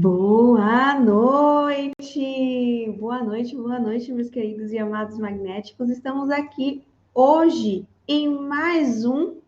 Boa noite, meus queridos e amados magnéticos. Estamos aqui hoje em mais um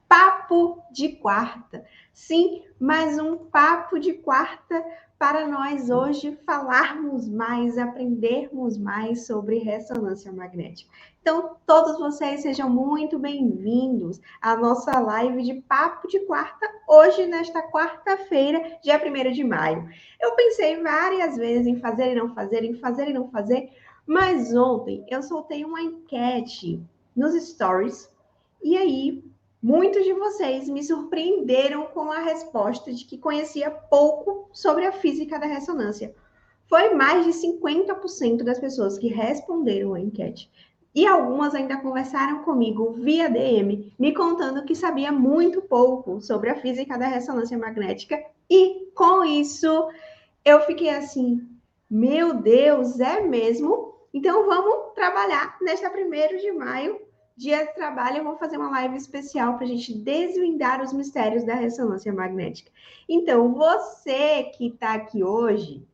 Papo de Quarta. Sim, mais um Papo de Quarta para nós hoje falarmos mais, aprendermos mais sobre ressonância magnética. Então, todos vocês sejam muito bem-vindos à nossa live de Papo de Quarta, hoje, nesta quarta-feira, dia 1º de maio. Eu pensei várias vezes em fazer e não fazer, em fazer e não fazer, mas ontem eu soltei uma enquete nos stories e aí muitos de vocês me surpreenderam com a resposta de que conhecia pouco sobre a física da ressonância. Foi mais de 50% das pessoas que responderam a enquete. E algumas ainda conversaram comigo via DM, me contando que sabia muito pouco sobre a física da ressonância magnética. E com isso, eu fiquei assim, meu Deus, é mesmo? Então vamos trabalhar nesta 1º de maio, dia de trabalho. Eu vou fazer uma live especial para a gente desvendar os mistérios da ressonância magnética. Então, você que está aqui hoje,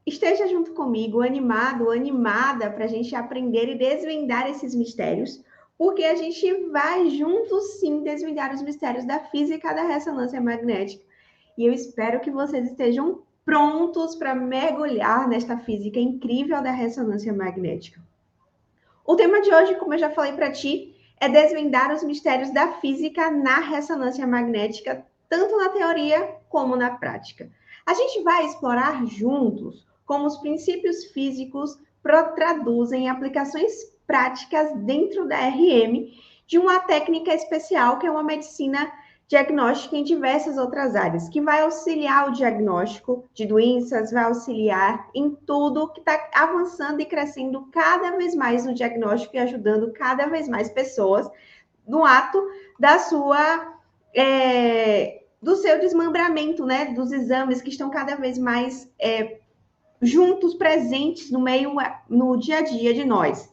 esteja junto comigo, animado, animada, para a gente aprender e desvendar esses mistérios, porque a gente vai juntos, sim, desvendar os mistérios da física da ressonância magnética. E eu espero que vocês estejam prontos para mergulhar nesta física incrível da ressonância magnética. O tema de hoje, como eu já falei para ti, é desvendar os mistérios da física na ressonância magnética, tanto na teoria como na prática. A gente vai explorar juntos como os princípios físicos traduzem aplicações práticas dentro da RM de uma técnica especial que é uma medicina diagnóstica em diversas outras áreas, que vai auxiliar o diagnóstico de doenças, vai auxiliar em tudo que está avançando e crescendo cada vez mais no diagnóstico e ajudando cada vez mais pessoas no ato da sua do seu desmembramento, né, dos exames que estão cada vez mais juntos, presentes no meio, no dia a dia de nós.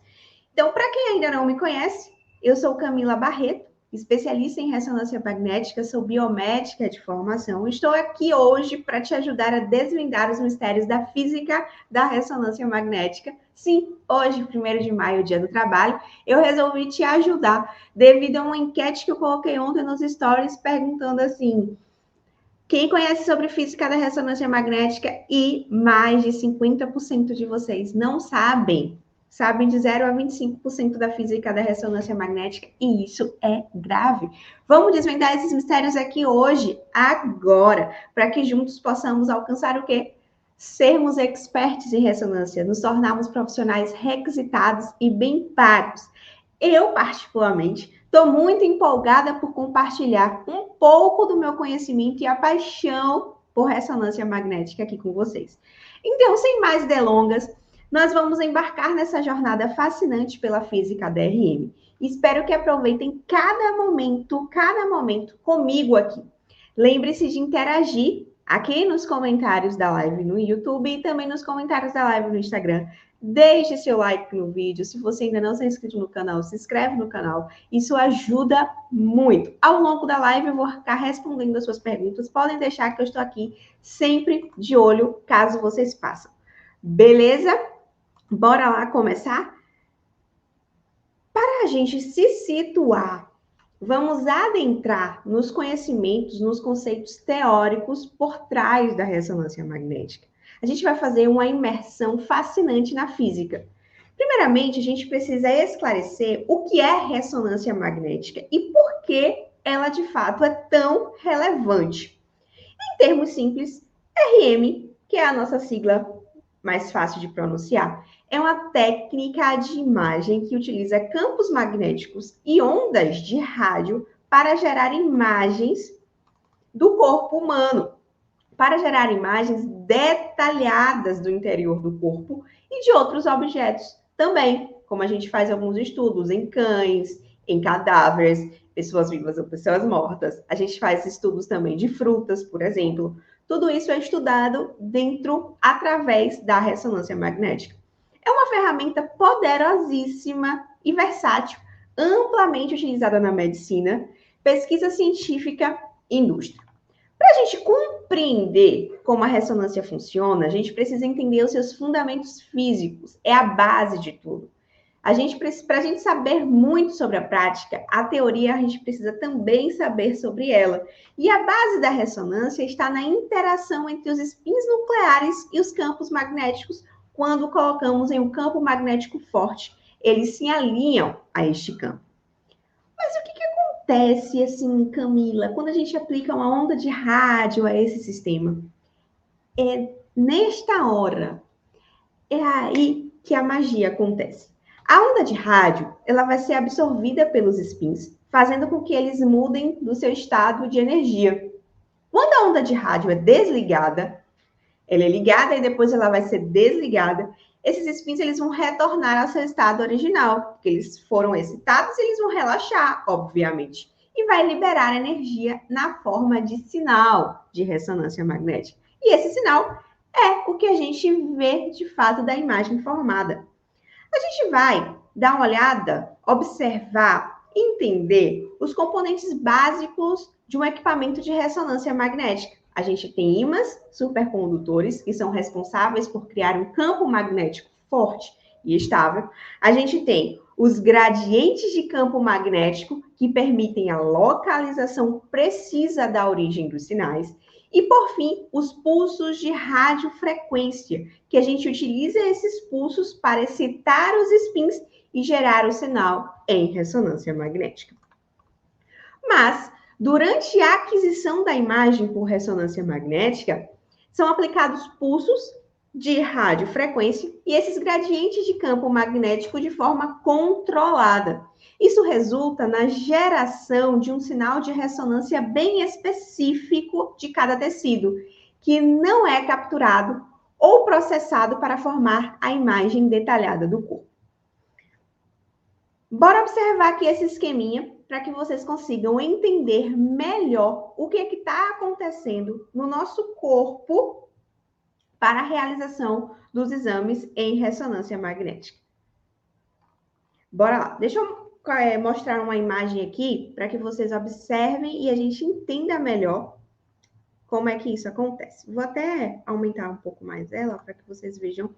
Então, para quem ainda não me conhece, eu sou Camila Barreto, especialista em ressonância magnética, sou biomédica de formação. Estou aqui hoje para te ajudar a desvendar os mistérios da física da ressonância magnética. Sim, hoje, 1º de maio, dia do trabalho, eu resolvi te ajudar devido a uma enquete que eu coloquei ontem nos stories perguntando assim: quem conhece sobre física da ressonância magnética? E mais de 50% de vocês não sabem. Sabem de 0 a 25% da física da ressonância magnética, e isso é grave. Vamos desvendar esses mistérios aqui hoje, agora, para que juntos possamos alcançar o quê? Sermos experts em ressonância, nos tornarmos profissionais requisitados e bem pagos. Eu, particularmente, estou muito empolgada por compartilhar um pouco do meu conhecimento e a paixão por ressonância magnética aqui com vocês. Então, sem mais delongas, nós vamos embarcar nessa jornada fascinante pela física DRM. Espero que aproveitem cada momento comigo aqui. Lembre-se de interagir aqui nos comentários da live no YouTube e também nos comentários da live no Instagram. Deixe seu like no vídeo. Se você ainda não se inscrito no canal, se inscreve no canal. Isso ajuda muito. Ao longo da live eu vou ficar respondendo as suas perguntas. Podem deixar que eu estou aqui sempre de olho, caso vocês façam. Beleza? Bora lá começar? Para a gente se situar, vamos adentrar nos conhecimentos, nos conceitos teóricos por trás da ressonância magnética. A gente vai fazer uma imersão fascinante na física. Primeiramente, a gente precisa esclarecer o que é ressonância magnética e por que ela, de fato, é tão relevante. Em termos simples, RM, que é a nossa sigla mais fácil de pronunciar, é uma técnica de imagem que utiliza campos magnéticos e ondas de rádio para gerar imagens do corpo humano, para gerar imagens detalhadas do interior do corpo e de outros objetos também, como a gente faz alguns estudos em cães, em cadáveres, pessoas vivas ou pessoas mortas. A gente faz estudos também de frutas, por exemplo. Tudo isso é estudado através da ressonância magnética. É uma ferramenta poderosíssima e versátil, amplamente utilizada na medicina, pesquisa científica e indústria. Para a gente compreender como a ressonância funciona, a gente precisa entender os seus fundamentos físicos. É a base de tudo. Para a gente saber muito sobre a prática, a teoria a gente precisa também saber sobre ela. E a base da ressonância está na interação entre os spins nucleares e os campos magnéticos. Quando colocamos em um campo magnético forte, eles se alinham a este campo. Mas o que acontece, assim, Camila, quando a gente aplica uma onda de rádio a esse sistema? É nesta hora, é aí que a magia acontece. A onda de rádio, ela vai ser absorvida pelos spins, fazendo com que eles mudem do seu estado de energia. Quando a onda de rádio é desligada, ela é ligada e depois ela vai ser desligada, esses spins eles vão retornar ao seu estado original, porque eles foram excitados e eles vão relaxar, obviamente, e vai liberar energia na forma de sinal de ressonância magnética. E esse sinal é o que a gente vê de fato da imagem formada. A gente vai dar uma olhada, observar, entender os componentes básicos de um equipamento de ressonância magnética. A gente tem ímãs supercondutores, que são responsáveis por criar um campo magnético forte e estável. A gente tem os gradientes de campo magnético, que permitem a localização precisa da origem dos sinais. E, por fim, os pulsos de radiofrequência, que a gente utiliza esses pulsos para excitar os spins e gerar o sinal em ressonância magnética. Mas, durante a aquisição da imagem por ressonância magnética, são aplicados pulsos de radiofrequência e esses gradientes de campo magnético de forma controlada. Isso resulta na geração de um sinal de ressonância bem específico de cada tecido, que não é capturado ou processado para formar a imagem detalhada do corpo. Bora observar aqui esse esqueminha para que vocês consigam entender melhor o que está acontecendo no nosso corpo para a realização dos exames em ressonância magnética. Bora lá. Deixa eu mostrar uma imagem aqui para que vocês observem e a gente entenda melhor como é que isso acontece. Vou até aumentar um pouco mais ela para que vocês vejam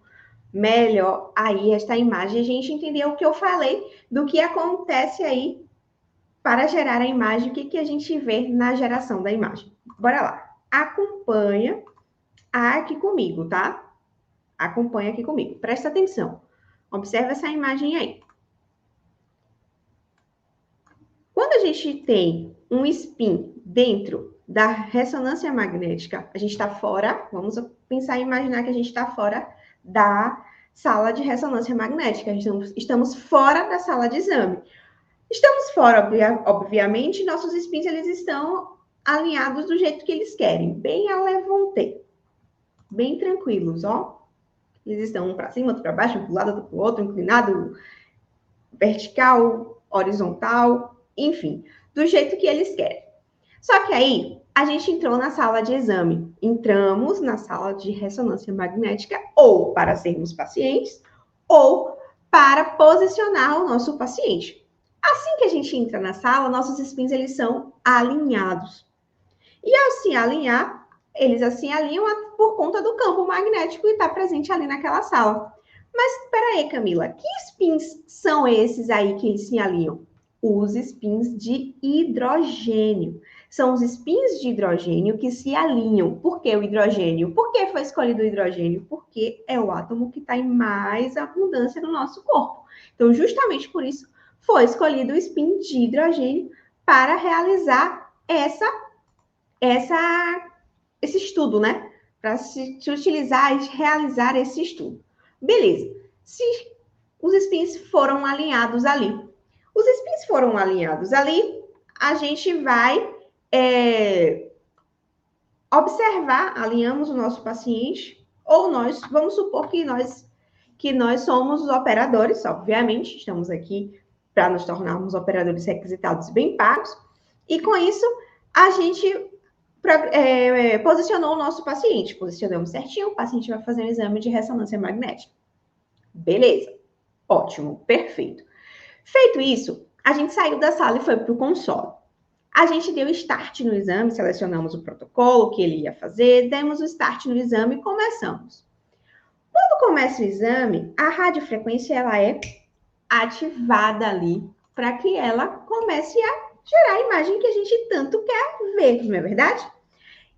melhor aí esta imagem. A gente entender o que eu falei do que acontece aí para gerar a imagem, o que a gente vê na geração da imagem. Bora lá. Acompanha aqui comigo, tá? Acompanha aqui comigo. Presta atenção. Observa essa imagem aí. Quando a gente tem um spin dentro da ressonância magnética, a gente está fora, vamos pensar e imaginar que a gente está fora da sala de ressonância magnética. Estamos fora da sala de exame. Estamos fora, obviamente, nossos spins eles estão alinhados do jeito que eles querem, bem a levante, bem tranquilos, ó. Eles estão um para cima, outro para baixo, um para o lado, outro para o outro, inclinado, vertical, horizontal, enfim, do jeito que eles querem. Só que aí, a gente entrou na sala de exame. Entramos na sala de ressonância magnética ou para sermos pacientes ou para posicionar o nosso paciente. Assim que a gente entra na sala, nossos spins eles são alinhados. E ao se alinhar, eles assim alinham por conta do campo magnético que está presente ali naquela sala. Mas espera aí, Camila, que spins são esses aí que eles se alinham? Os spins de hidrogênio. São os spins de hidrogênio que se alinham. Por que o hidrogênio? Por que foi escolhido o hidrogênio? Porque é o átomo que está em mais abundância no nosso corpo. Então, justamente por isso, foi escolhido o spin de hidrogênio para realizar esse estudo, né? Para se utilizar e realizar esse estudo. Beleza. Se os spins foram alinhados ali. Os spins foram alinhados ali, a gente vai observar, alinhamos o nosso paciente, ou nós, vamos supor que nós somos os operadores, obviamente, estamos aqui para nos tornarmos operadores requisitados bem pagos, e com isso, a gente posicionou o nosso paciente, posicionamos certinho, o paciente vai fazer um exame de ressonância magnética. Beleza, ótimo, perfeito. Feito isso, a gente saiu da sala e foi para o console. A gente deu start no exame, selecionamos o protocolo que ele ia fazer, demos o start no exame e começamos. Quando começa o exame, a radiofrequência ela é ativada ali para que ela comece a gerar a imagem que a gente tanto quer ver, não é verdade?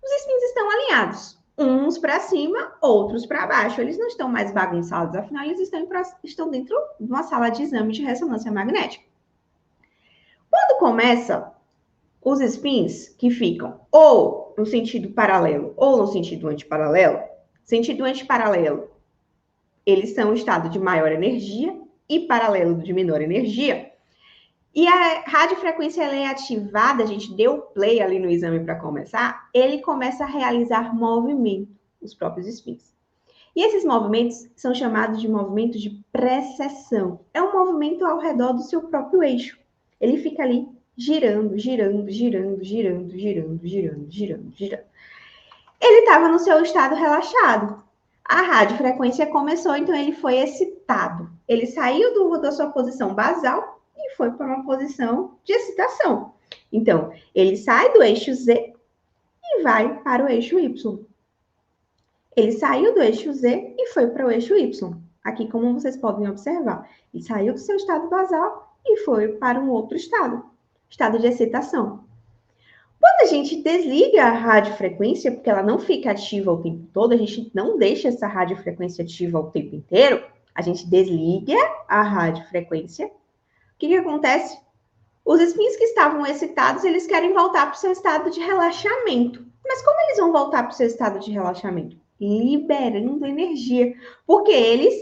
Os spins estão alinhados, uns para cima, outros para baixo. Eles não estão mais bagunçados, afinal, eles estão dentro de uma sala de exame de ressonância magnética. Quando começa, os spins que ficam ou no sentido paralelo ou no sentido antiparalelo, eles são o estado de maior energia e paralelo de menor energia. E a radiofrequência ela é ativada, a gente deu play ali no exame para começar, ele começa a realizar movimento, os próprios spins. E esses movimentos são chamados de movimentos de precessão. É um movimento ao redor do seu próprio eixo. Ele fica ali girando, girando, girando, girando, girando, girando, girando, girando. Ele estava no seu estado relaxado. A radiofrequência começou, então ele foi excitado. Ele saiu da sua posição basal e foi para uma posição de excitação. Então, ele sai do eixo Z e vai para o eixo Y. Ele saiu do eixo Z e foi para o eixo Y. Aqui, como vocês podem observar, ele saiu do seu estado basal e foi para um outro estado de excitação. Quando a gente desliga a radiofrequência, porque ela não fica ativa o tempo todo, a gente não deixa essa radiofrequência ativa o tempo inteiro, a gente desliga a radiofrequência. O que acontece? Os spins que estavam excitados, eles querem voltar para o seu estado de relaxamento. Mas como eles vão voltar para o seu estado de relaxamento? Liberando energia. Porque eles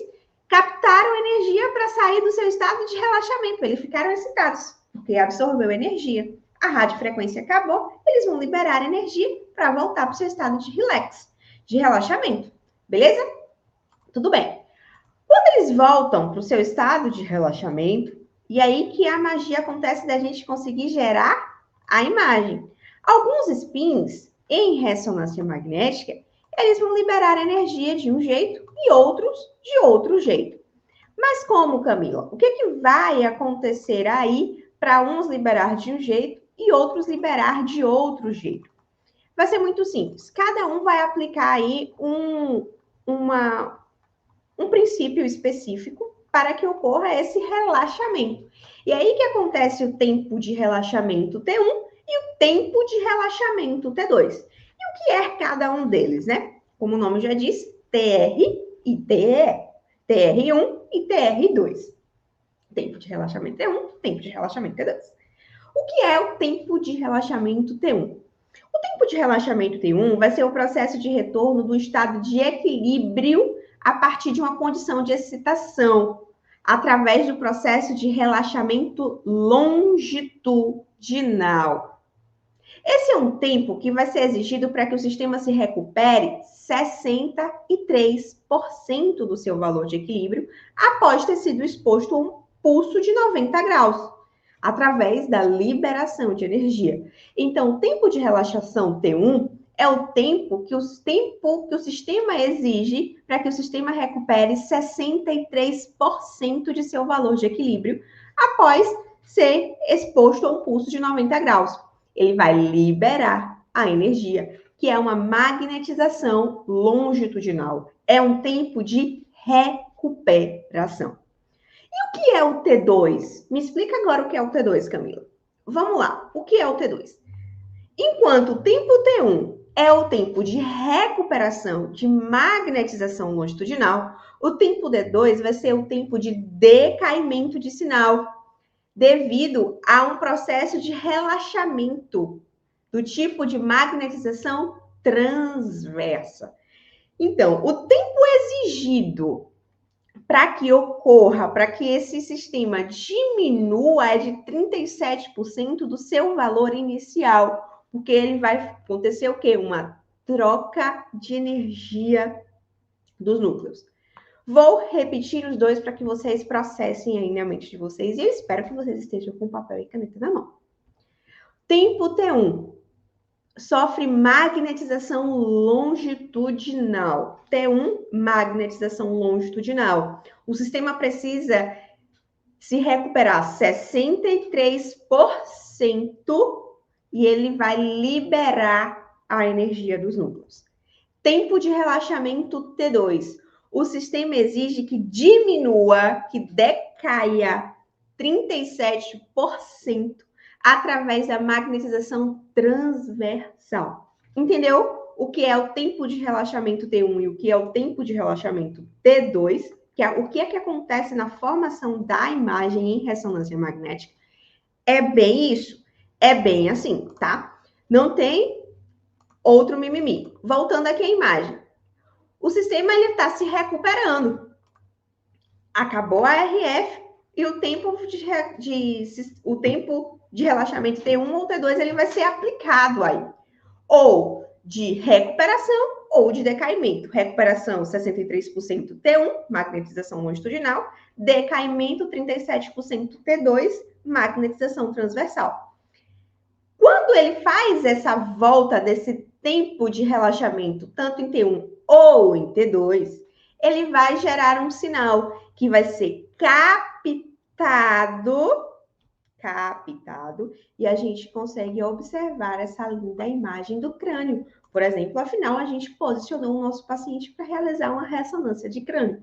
captaram energia para sair do seu estado de relaxamento. Eles ficaram excitados, porque absorveu energia. A radiofrequência acabou, eles vão liberar energia para voltar para o seu estado de relax, de relaxamento. Beleza? Tudo bem. Quando eles voltam para o seu estado de relaxamento, e aí que a magia acontece da gente conseguir gerar a imagem. Alguns spins em ressonância magnética, eles vão liberar energia de um jeito e outros de outro jeito. Mas como, Camila? O que vai acontecer aí para uns liberar de um jeito e outros liberar de outro jeito? Vai ser muito simples. Cada um vai aplicar aí um princípio específico para que ocorra esse relaxamento. E aí que acontece o tempo de relaxamento T1 e o tempo de relaxamento T2. E o que é cada um deles, né? Como o nome já diz, TR e TE. TR1 e TR2. Tempo de relaxamento T1, tempo de relaxamento T2. O que é o tempo de relaxamento T1? O tempo de relaxamento T1 vai ser o processo de retorno do estado de equilíbrio a partir de uma condição de excitação, através do processo de relaxamento longitudinal. Esse é um tempo que vai ser exigido para que o sistema se recupere 63% do seu valor de equilíbrio após ter sido exposto a um pulso de 90 graus, através da liberação de energia. Então, o tempo de relaxação T1 é o tempo que o sistema exige para que o sistema recupere 63% de seu valor de equilíbrio após ser exposto a um pulso de 90 graus. Ele vai liberar a energia, que é uma magnetização longitudinal. É um tempo de recuperação. E o que é o T2? Me explica agora o que é o T2, Camila. Vamos lá. O que é o T2? Enquanto o tempo T1 é o tempo de recuperação, de magnetização longitudinal, o tempo D2 vai ser o tempo de decaimento de sinal, devido a um processo de relaxamento do tipo de magnetização transversa. Então, o tempo exigido para que ocorra, para que esse sistema diminua é de 37% do seu valor inicial, porque ele vai acontecer o quê? Uma troca de energia dos núcleos. Vou repetir os dois para que vocês processem aí na mente de vocês e eu espero que vocês estejam com papel e caneta na mão. Tempo T1 sofre magnetização longitudinal. T1, magnetização longitudinal. O sistema precisa se recuperar 63% e ele vai liberar a energia dos núcleos. Tempo de relaxamento T2. O sistema exige que diminua, que decaia 37% através da magnetização transversal. Entendeu o que é o tempo de relaxamento T1 e o que é o tempo de relaxamento T2? O que é que acontece na formação da imagem em ressonância magnética? É bem isso. É bem assim, tá? Não tem outro mimimi. Voltando aqui à imagem. O sistema está se recuperando. Acabou a RF e o tempo de relaxamento T1 ou T2 ele vai ser aplicado aí. Ou de recuperação ou de decaimento. Recuperação 63% T1, magnetização longitudinal. Decaimento 37% T2, magnetização transversal. Quando ele faz essa volta desse tempo de relaxamento, tanto em T1 ou em T2, ele vai gerar um sinal que vai ser captado, e a gente consegue observar essa linda imagem do crânio. Por exemplo, afinal, a gente posicionou o nosso paciente para realizar uma ressonância de crânio.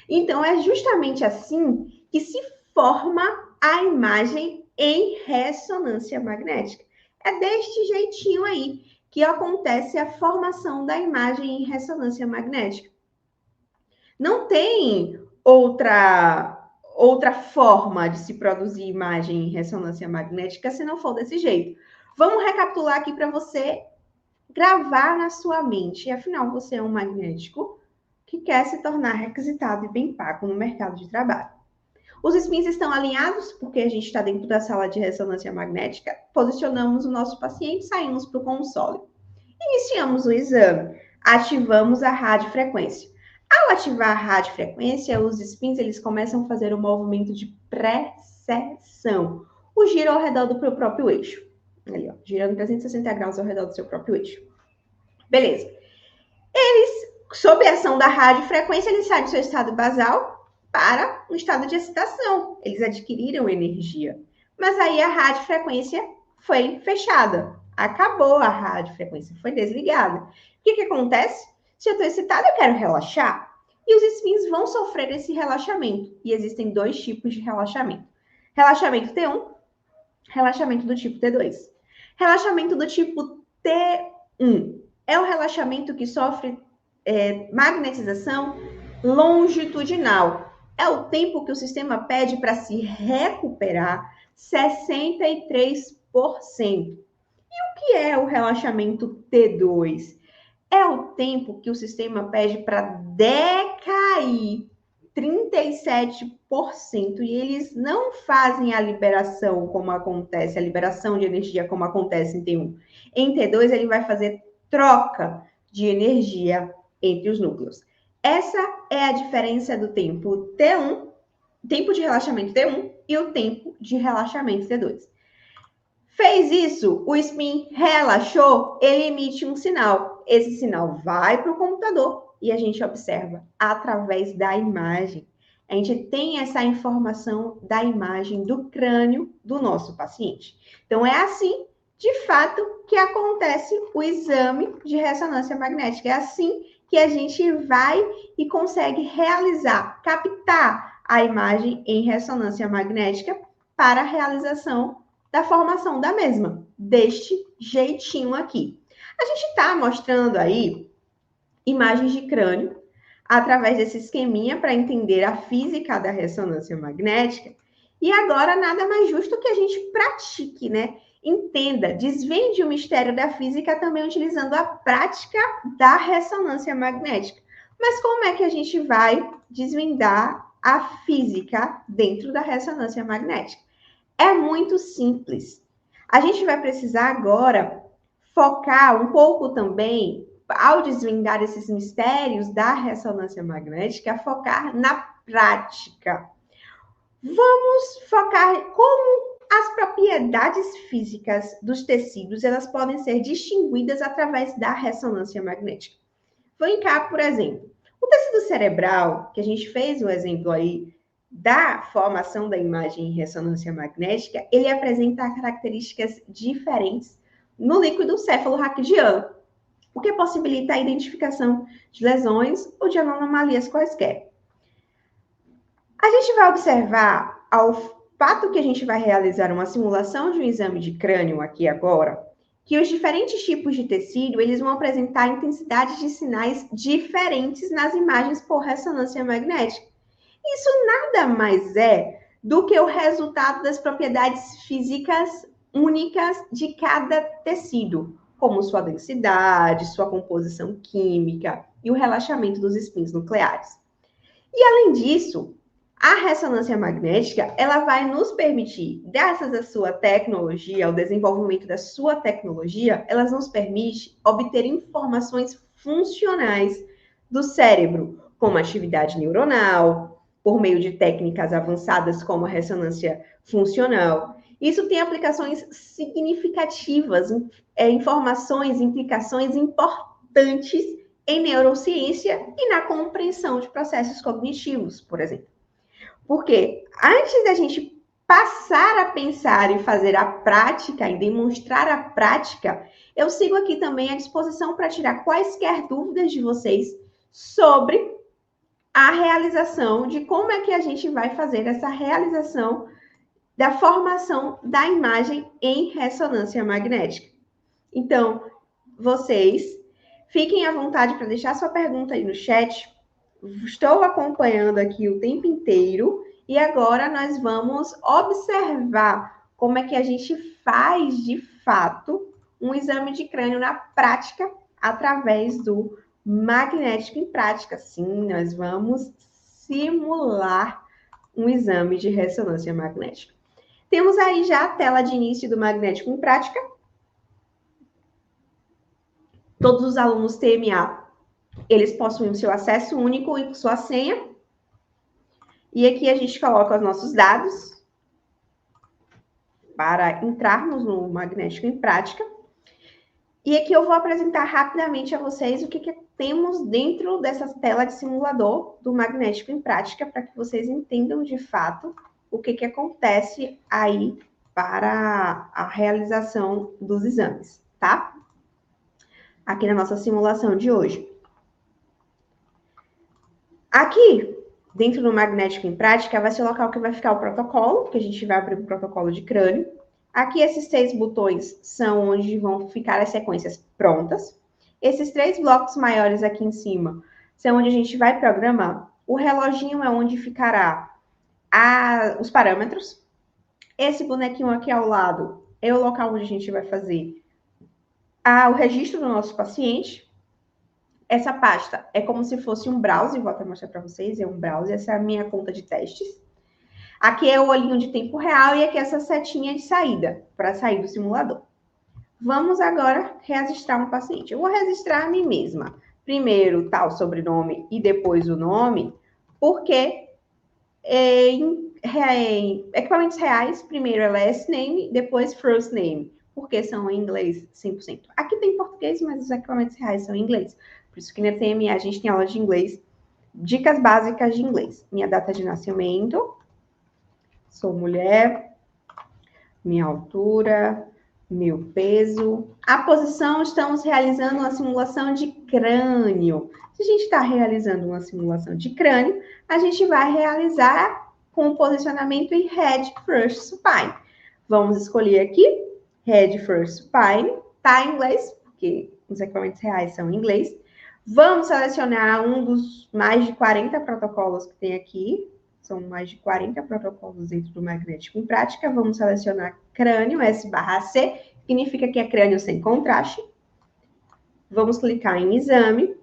Então, é justamente assim que se forma a imagem em ressonância magnética. É deste jeitinho aí que acontece a formação da imagem em ressonância magnética. Não tem outra forma de se produzir imagem em ressonância magnética se não for desse jeito. Vamos recapitular aqui para você gravar na sua mente. Afinal, você é um magnético que quer se tornar requisitado e bem pago no mercado de trabalho. Os spins estão alinhados, porque a gente está dentro da sala de ressonância magnética, posicionamos o nosso paciente, saímos para o console. Iniciamos o exame, ativamos a radiofrequência. Ao ativar a radiofrequência, os spins eles começam a fazer um movimento de precessão, o giro ao redor do próprio eixo. Ali, ó, girando 360 graus ao redor do seu próprio eixo. Beleza. Eles, sob a ação da radiofrequência, eles saem do seu estado basal para um estado de excitação. Eles adquiriram energia. Mas aí a radiofrequência foi fechada. Acabou a radiofrequência, foi desligada. O que acontece? Se eu estou excitada, eu quero relaxar. E os spins vão sofrer esse relaxamento. E existem dois tipos de relaxamento. Relaxamento T1, relaxamento do tipo T2. Relaxamento do tipo T1 é o relaxamento que sofre magnetização longitudinal. É o tempo que o sistema pede para se recuperar 63%. E o que é o relaxamento T2? É o tempo que o sistema pede para decair 37%, e eles não fazem a liberação como acontece, a liberação de energia como acontece em T1. Em T2, ele vai fazer troca de energia entre os núcleos. Essa é a diferença do tempo T1, tempo de relaxamento T1 e o tempo de relaxamento T2. Fez isso, o spin relaxou, ele emite um sinal. Esse sinal vai para o computador e a gente observa através da imagem. A gente tem essa informação da imagem do crânio do nosso paciente. Então, é assim, de fato, que acontece o exame de ressonância magnética. É assim que a gente vai e consegue realizar, captar a imagem em ressonância magnética para a realização da formação da mesma, deste jeitinho aqui. A gente está mostrando aí imagens de crânio através desse esqueminha para entender a física da ressonância magnética. E agora nada mais justo que a gente pratique, né? Entenda, desvende o mistério da física também utilizando a prática da ressonância magnética. Mas como é que a gente vai desvendar a física dentro da ressonância magnética? É muito simples. A gente vai precisar agora focar um pouco também, ao desvendar esses mistérios da ressonância magnética, focar na prática. Vamos focar como as propriedades físicas dos tecidos, elas podem ser distinguidas através da ressonância magnética. Vem cá, por exemplo, o tecido cerebral, que a gente fez o exemplo aí da formação da imagem em ressonância magnética, ele apresenta características diferentes no líquido céfalo-raquidiano, o que possibilita a identificação de lesões ou de anomalias quaisquer. A gente vai observar, ao fato que a gente vai realizar uma simulação de um exame de crânio aqui agora, que os diferentes tipos de tecido, eles vão apresentar intensidade de sinais diferentes nas imagens por ressonância magnética. Isso nada mais é do que o resultado das propriedades físicas únicas de cada tecido, como sua densidade, sua composição química e o relaxamento dos espinhos nucleares. E além disso, a ressonância magnética, ela vai nos permitir, graças à sua tecnologia, ao desenvolvimento da sua tecnologia, ela nos permite obter informações funcionais do cérebro, como atividade neuronal, por meio de técnicas avançadas como a ressonância funcional. Isso tem aplicações significativas, informações, implicações importantes em neurociência e na compreensão de processos cognitivos, por exemplo. Porque antes da gente passar a pensar e fazer a prática e demonstrar a prática, eu sigo aqui também à disposição para tirar quaisquer dúvidas de vocês sobre a realização de como é que a gente vai fazer essa realização da formação da imagem em ressonância magnética. Então, vocês fiquem à vontade para deixar sua pergunta aí no chat. Estou acompanhando aqui o tempo inteiro e agora nós vamos observar como é que a gente faz de fato um exame de crânio na prática através do magnético em prática. Sim, nós vamos simular um exame de ressonância magnética. Temos aí já a tela de início do magnético em prática. Todos os alunos TMA, eles possuem o seu acesso único e sua senha. E aqui a gente coloca os nossos dados para entrarmos no magnético em prática. E aqui eu vou apresentar rapidamente a vocês o que temos dentro dessa tela de simulador do magnético em prática, para que vocês entendam de fato o que acontece aí para a realização dos exames, tá? Aqui na nossa simulação de hoje. Aqui, dentro do magnético em prática, vai ser o local que vai ficar o protocolo, que a gente vai abrir o protocolo de crânio. Aqui, esses 6 botões são onde vão ficar as sequências prontas. Esses 3 blocos maiores aqui em cima são onde a gente vai programar. O reloginho é onde ficará os parâmetros. Esse bonequinho aqui ao lado é o local onde a gente vai fazer o registro do nosso paciente. Essa pasta é como se fosse um browser, vou até mostrar para vocês, é um browser, essa é a minha conta de testes. Aqui é o olhinho de tempo real e aqui é essa setinha de saída, para sair do simulador. Vamos agora registrar um paciente. Eu vou registrar a mim mesma. Primeiro, tal sobrenome e depois o nome, porque em equipamentos reais, primeiro é last name, depois first name, porque são em inglês 100%. Aqui tem português, mas os equipamentos reais são em inglês. Por isso que na TMA a gente tem aula de inglês, dicas básicas de inglês. Minha data de nascimento, sou mulher, minha altura, meu peso. A posição, estamos realizando uma simulação de crânio. Se a gente está realizando uma simulação de crânio, a gente vai realizar com o posicionamento em Head First Supine. Vamos escolher aqui, Head First Supine, tá em inglês, porque os equipamentos reais são em inglês. Vamos selecionar um dos mais de 40 protocolos que tem aqui. São mais de 40 protocolos dentro do magnético em prática. Vamos selecionar crânio, S/C, significa que é crânio sem contraste. Vamos clicar em exame.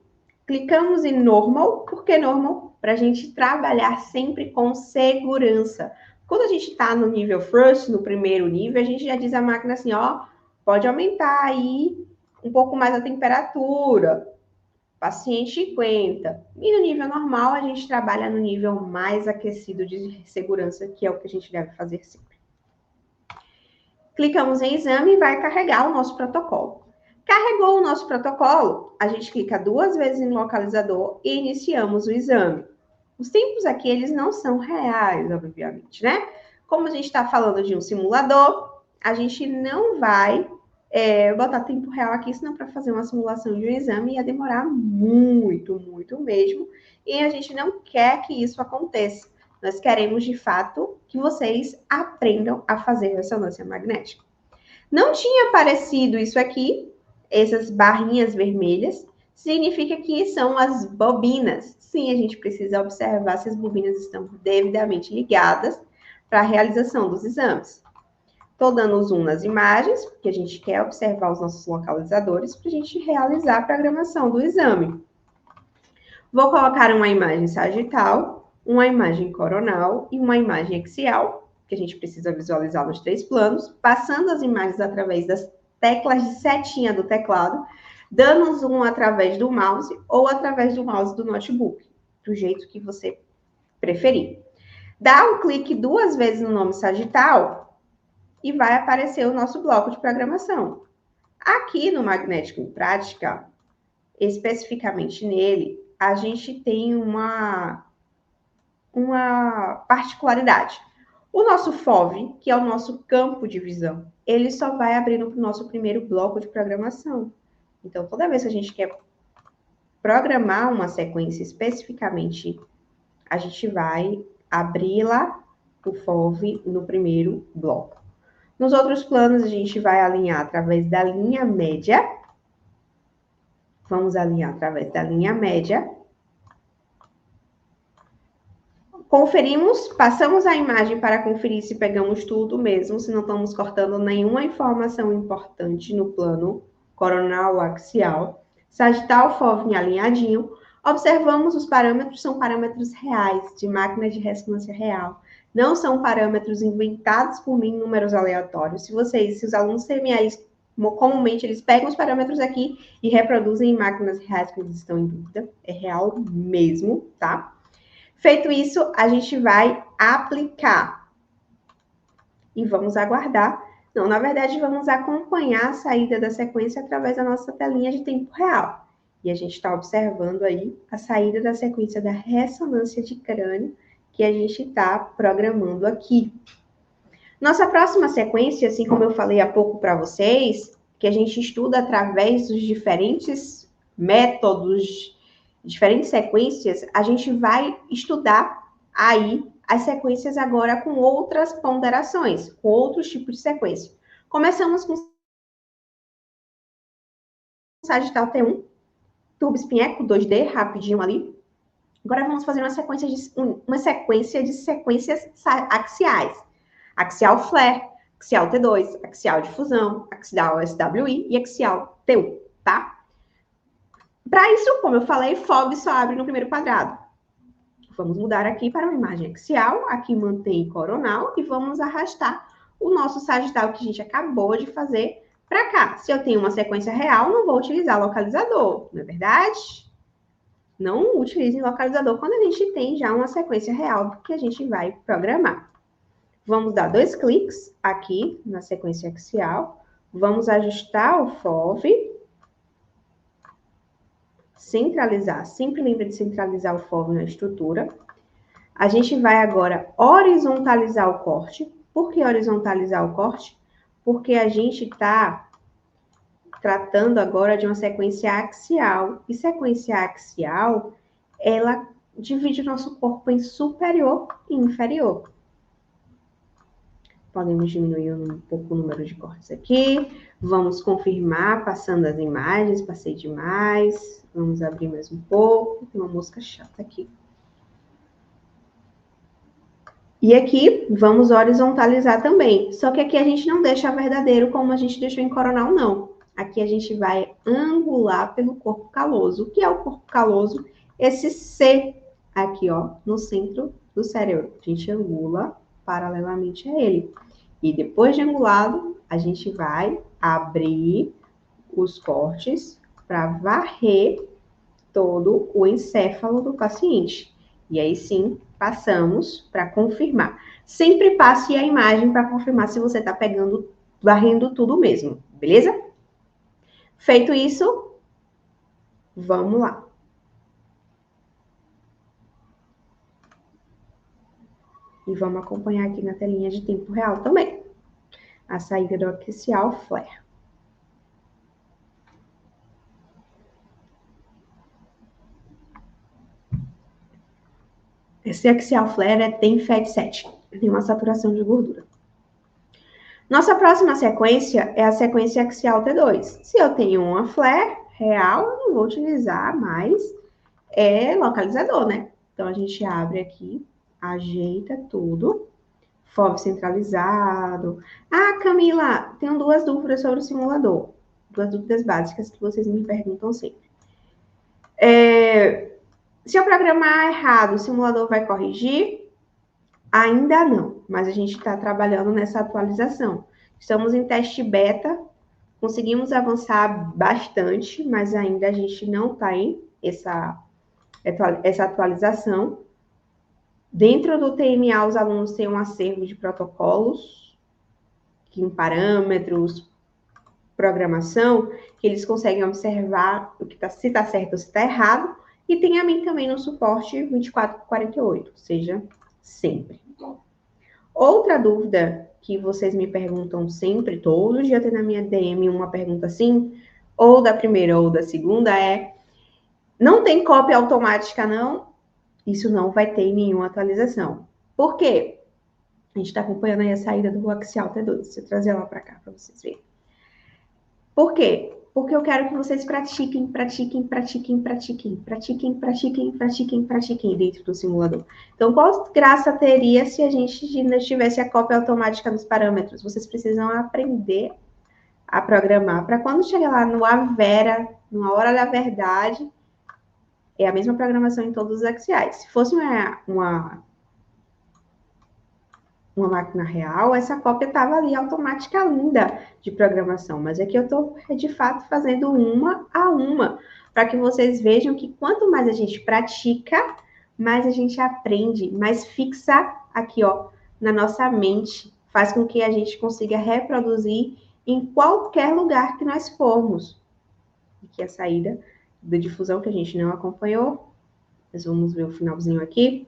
Clicamos em normal. Por que normal? Para a gente trabalhar sempre com segurança. Quando a gente está no nível first, no primeiro nível, a gente já diz à máquina assim, ó, pode aumentar aí um pouco mais a temperatura. Paciente aguenta. E no nível normal, a gente trabalha no nível mais aquecido de segurança, que é o que a gente deve fazer sempre. Clicamos em exame e vai carregar o nosso protocolo. Carregou o nosso protocolo, a gente clica 2 vezes no localizador e iniciamos o exame. Os tempos aqui, eles não são reais, obviamente, né? Como a gente está falando de um simulador, a gente não vai botar tempo real aqui, senão para fazer uma simulação de um exame ia demorar muito, muito mesmo. E a gente não quer que isso aconteça. Nós queremos, de fato, que vocês aprendam a fazer ressonância magnética. Não tinha aparecido isso aqui, essas barrinhas vermelhas, significa que são as bobinas. Sim, a gente precisa observar se as bobinas estão devidamente ligadas para a realização dos exames. Estou dando zoom nas imagens, porque a gente quer observar os nossos localizadores para a gente realizar a programação do exame. Vou colocar uma imagem sagital, uma imagem coronal e uma imagem axial, que a gente precisa visualizar nos 3 planos, passando as imagens através das teclas de setinha do teclado, dando zoom através do mouse ou através do mouse do notebook, do jeito que você preferir. Dá um clique 2 vezes no nome sagital e vai aparecer o nosso bloco de programação. Aqui no Magnético em Prática, especificamente nele, a gente tem uma particularidade. O nosso FOV, que é o nosso campo de visão, ele só vai abrir no nosso primeiro bloco de programação. Então, toda vez que a gente quer programar uma sequência especificamente, a gente vai abri-la, o FOV, no primeiro bloco. Nos outros planos, a gente vai alinhar através da linha média. Vamos alinhar através da linha média. Conferimos, passamos a imagem para conferir se pegamos tudo mesmo, se não estamos cortando nenhuma informação importante no plano coronal axial. Sagital, FOV alinhadinho. Observamos os parâmetros, são parâmetros reais, de máquina de ressonância real. Não são parâmetros inventados por mim, números aleatórios. Se os alunos CMAs, comumente, eles pegam os parâmetros aqui e reproduzem em máquinas reais quando eles estão em dúvida. É real mesmo, tá? Feito isso, a gente vai aplicar. E vamos aguardar. Não, na verdade, vamos acompanhar a saída da sequência através da nossa telinha de tempo real. E a gente está observando aí a saída da sequência da ressonância de crânio que a gente está programando aqui. Nossa próxima sequência, assim como eu falei há pouco para vocês, que a gente estuda através dos diferentes métodos, diferentes sequências, a gente vai estudar aí as sequências agora com outras ponderações, com outros tipos de sequência. Começamos com Sagital T1, Turbo Espinheco 2D, rapidinho ali. Agora vamos fazer uma sequência de sequências axiais. Axial flare, axial T2, axial difusão, axial SWI e axial T1, tá? Para isso, como eu falei, FOV só abre no primeiro quadrado. Vamos mudar aqui para uma imagem axial, aqui mantém coronal e vamos arrastar o nosso sagital que a gente acabou de fazer para cá. Se eu tenho uma sequência real, não vou utilizar localizador, não é verdade? Não utilize localizador quando a gente tem já uma sequência real que a gente vai programar. Vamos dar 2 cliques aqui na sequência axial. Vamos ajustar o FOV. Centralizar. Sempre lembra de centralizar o FOV na estrutura. A gente vai agora horizontalizar o corte. Por que horizontalizar o corte? Porque a gente está tratando agora de uma sequência axial. E sequência axial, ela divide o nosso corpo em superior e inferior. Podemos diminuir um pouco o número de cortes aqui. Vamos confirmar, passando as imagens. Passei demais. Vamos abrir mais um pouco. Tem uma mosca chata aqui. E aqui, vamos horizontalizar também. Só que aqui a gente não deixa verdadeiro como a gente deixou em coronal, não. Aqui a gente vai angular pelo corpo caloso. O que é o corpo caloso? Esse C aqui, ó, no centro do cérebro. A gente angula paralelamente a ele. E depois de angulado, a gente vai abrir os cortes para varrer todo o encéfalo do paciente. E aí sim, passamos para confirmar. Sempre passe a imagem para confirmar se você está pegando, varrendo tudo mesmo, beleza? Feito isso, vamos lá. E vamos acompanhar aqui na telinha de tempo real também. A saída do axial flare. Esse axial flare tem FAT7, tem uma saturação de gordura. Nossa próxima sequência é a sequência axial T2. Se eu tenho uma flare real, eu não vou utilizar mais localizador, né? Então, a gente abre aqui, ajeita tudo, FOV centralizado. Ah, Camila, tenho duas dúvidas sobre o simulador. Duas dúvidas básicas que vocês me perguntam sempre. Se eu programar errado, o simulador vai corrigir? Ainda não, mas a gente está trabalhando nessa atualização. Estamos em teste beta, conseguimos avançar bastante, mas ainda a gente não está em essa atualização. Dentro do TMA, os alunos têm um acervo de protocolos, em parâmetros, programação, que eles conseguem observar o que se está certo ou se está errado, e tem a mim também no suporte 24/48, ou seja, sempre. Outra dúvida que vocês me perguntam sempre, todo dia tem na minha DM uma pergunta assim, ou da primeira ou da segunda, não tem cópia automática não? Isso não vai ter nenhuma atualização. Por quê? A gente está acompanhando aí a saída do axial T2. Deixa eu trazer ela para cá para vocês verem. Por quê? Porque eu quero que vocês pratiquem dentro do simulador. Então, qual graça teria se a gente ainda tivesse a cópia automática dos parâmetros? Vocês precisam aprender a programar para quando chegar lá no Avera, numa hora da verdade, é a mesma programação em todos os axiais. Se fosse uma máquina real, essa cópia estava ali automática linda de programação, mas aqui eu estou de fato fazendo uma a uma, para que vocês vejam que quanto mais a gente pratica, mais a gente aprende, mais fixa aqui, ó, na nossa mente, faz com que a gente consiga reproduzir em qualquer lugar que nós formos. Aqui a saída da difusão que a gente não acompanhou, mas vamos ver o finalzinho aqui.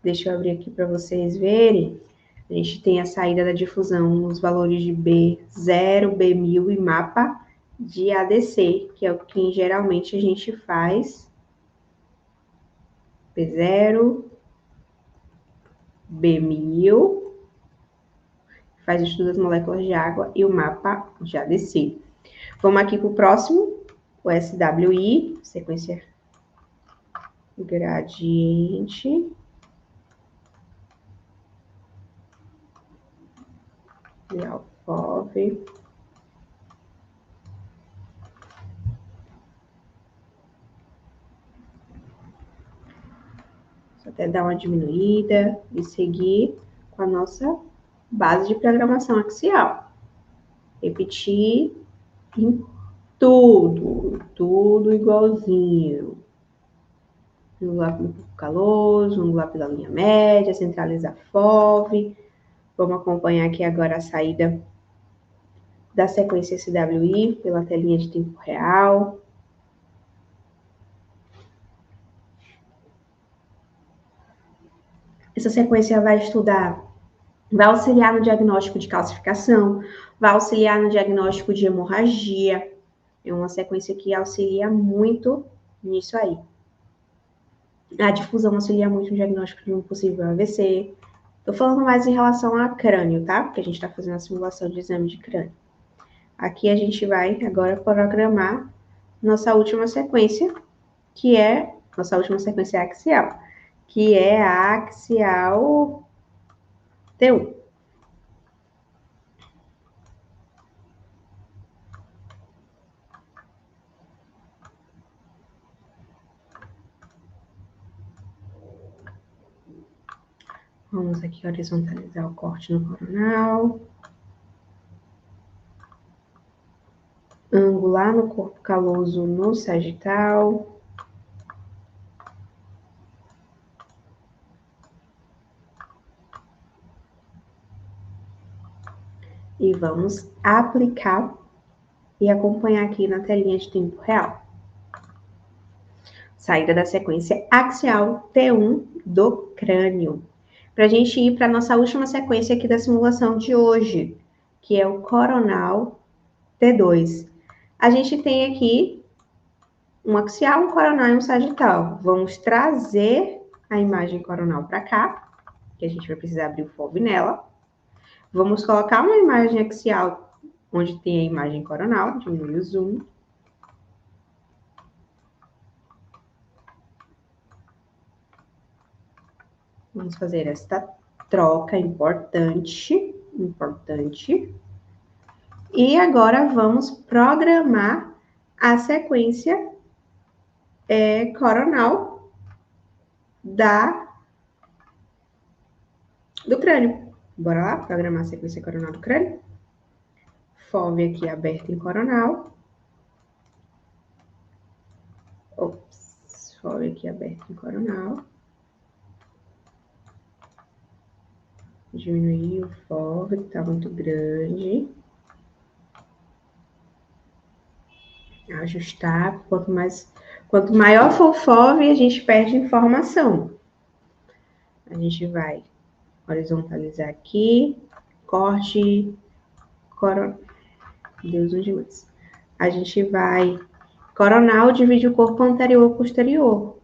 Deixa eu abrir aqui para vocês verem. A gente tem a saída da difusão nos valores de B0, B1000 e mapa de ADC, que é o que geralmente a gente faz. B0, B1000, faz o estudo das moléculas de água e o mapa de ADC. Vamos aqui para o próximo, o SWI, sequência gradiente. FOV. Só até dar uma diminuída e seguir com a nossa base de programação axial. Repetir em tudo igualzinho. Angular pelo corpo caloso, angular pela linha média, centralizar FOV. Vamos acompanhar aqui agora a saída da sequência SWI pela telinha de tempo real. Essa sequência vai auxiliar no diagnóstico de calcificação, vai auxiliar no diagnóstico de hemorragia. É uma sequência que auxilia muito nisso aí. A difusão auxilia muito no diagnóstico de um possível AVC. Estou falando mais em relação a crânio, tá? Porque a gente está fazendo a simulação de exame de crânio. Aqui a gente vai agora programar nossa última sequência, que é nossa última sequência axial, que é a axial T1. Vamos aqui horizontalizar o corte no coronal. Angular no corpo caloso no sagital. E vamos aplicar e acompanhar aqui na telinha de tempo real. Saída da sequência axial T1 do crânio. Para a gente ir para a nossa última sequência aqui da simulação de hoje, que é o coronal T2. A gente tem aqui um axial, um coronal e um sagital. Vamos trazer a imagem coronal para cá, que a gente vai precisar abrir o FOV nela. Vamos colocar uma imagem axial onde tem a imagem coronal, diminui o zoom. Vamos fazer esta troca importante. E agora vamos programar a sequência coronal do crânio. Bora lá programar a sequência coronal do crânio? FOV aqui aberto em coronal. Ops, FOV aqui aberto em coronal. Diminuir o FOV, que está muito grande. Ajustar. Quanto maior for o FOV, a gente perde informação. A gente vai horizontalizar aqui. Corte. Deus um demais. A gente vai... Coronal divide o corpo anterior e posterior.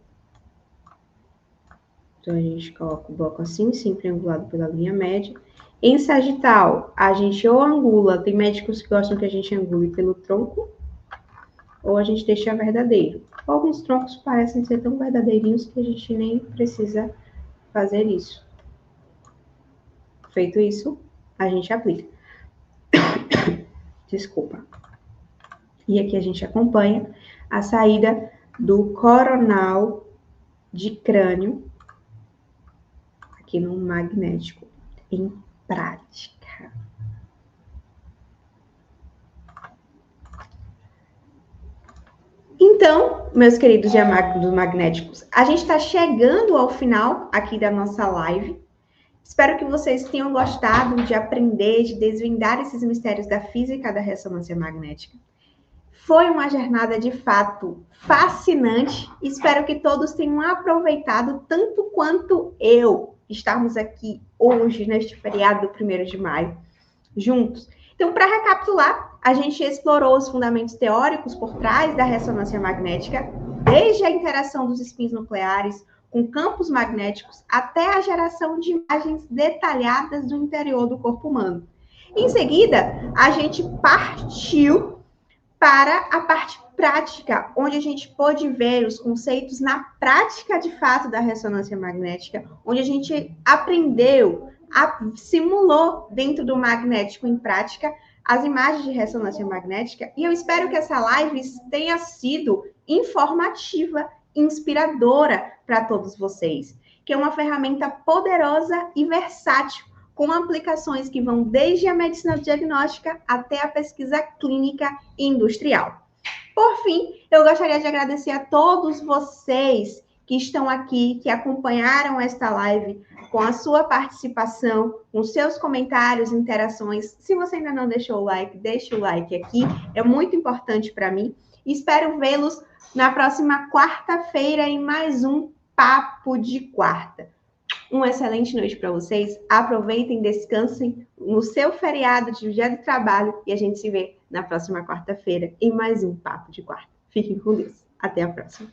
Então, a gente coloca o bloco assim, sempre angulado pela linha média. Em sagital, a gente ou angula, tem médicos que gostam que a gente angule pelo tronco, ou a gente deixa verdadeiro. Alguns troncos parecem ser tão verdadeirinhos que a gente nem precisa fazer isso. Feito isso, a gente aplica. Desculpa. E aqui a gente acompanha a saída do coronal de crânio aqui no magnético em prática. Então, meus queridos diamáticos magnéticos, a gente está chegando ao final aqui da nossa live. Espero que vocês tenham gostado de aprender, de desvendar esses mistérios da física da ressonância magnética. Foi uma jornada de fato fascinante. Espero que todos tenham aproveitado tanto quanto eu estarmos aqui hoje, neste feriado do 1º de maio, juntos. Então, para recapitular, a gente explorou os fundamentos teóricos por trás da ressonância magnética, desde a interação dos spins nucleares com campos magnéticos até a geração de imagens detalhadas do interior do corpo humano. Em seguida, a gente partiu para a parte prática, onde a gente pôde ver os conceitos na prática de fato da ressonância magnética, onde a gente aprendeu, simulou dentro do magnético em prática as imagens de ressonância magnética, e eu espero que essa live tenha sido informativa, inspiradora para todos vocês, que é uma ferramenta poderosa e versátil, com aplicações que vão desde a medicina diagnóstica até a pesquisa clínica e industrial. Por fim, eu gostaria de agradecer a todos vocês que estão aqui, que acompanharam esta live com a sua participação, com seus comentários, interações. Se você ainda não deixou o like, deixa o like aqui, é muito importante para mim. Espero vê-los na próxima quarta-feira em mais um Papo de Quarta. Uma excelente noite para vocês. Aproveitem, descansem no seu feriado de dia de trabalho e a gente se vê na próxima quarta-feira em mais um Papo de Quarta. Fiquem com Deus. Até a próxima.